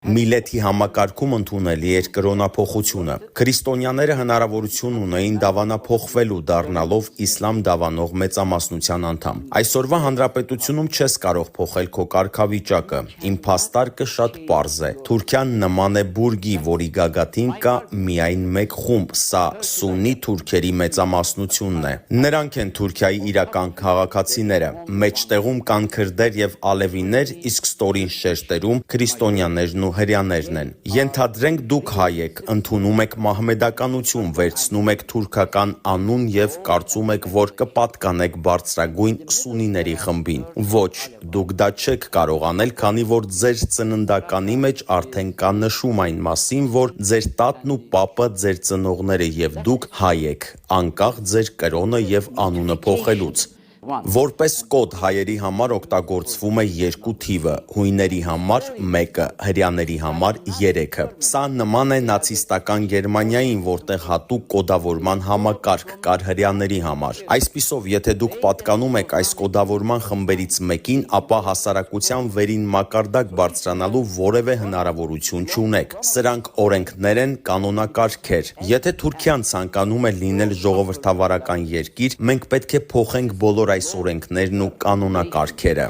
Միլեթի համակարգում ընդունելի էր կրոնափոխությունը։ Քրիստոնյաները հնարավորություն ունեին դավանափոխվելու, դառնալով իսլամ դավանող մեծամասնության անդամ։ Այսօրվա հանրապետությունում չես կարող փոխել քո կարգավիճակը։ Իմ փաստարկը շատ պարզ է։ Թուրքիան նման է բուրգի, որի գագաթին կա միայն մեկ խումբ, սա սուննի թուրքերի մեծամասնությունն է։ Նրանք են Թուրքիայի իրական քաղաքացիները։ Մեջտեղում կան քրդեր եւ ալևիներ, իսկ ստորին շերտերում քրիստոնյաներն ու հրեաներն են։ Ենթադրենք դուք հայ եք, ընդունում եք մահմեդականություն, վերցնում եք թուրքական անուն եւ կարծում եք, որ կպատկանեք բարձրագույն սուննիների խմբին։ Ոչ, դուք դա չեք կարող անել, քանի որ ձեր ծննդականի մեջ արդեն կա նշում այն մասին, որ ձեր տատն ու պապը ձեր ծնողները եւ դուք հայ եք, անկախ ձեր կրոնը եւ անունը փոխելուց։ Որպես կոդ հայերի համար օգտագործվում է 2 թիվը, հույների համար 1-ը, հրեաների համար 3-ը։ Սա նման է նացիստական Գերմանիային, որտեղ հատուկ կոդավորման համակարգ կար հրեաների համար։ Այսպիսով, եթե դուք պատկանում եք այս կոդավորման խմբերից մեկին, ապա հասարակության վերին մակարդակ բարձրանալու որևէ հնարավորություն չունեք։ Սրանք օրենքներ են, կանոնակարգեր։ Եթե Թուրքիան ցանկանում է լինել ժողովրդավարական երկիր, մենք պետք է փոխենք բոլոր այս օրենքներն ու կանոնակարգերը։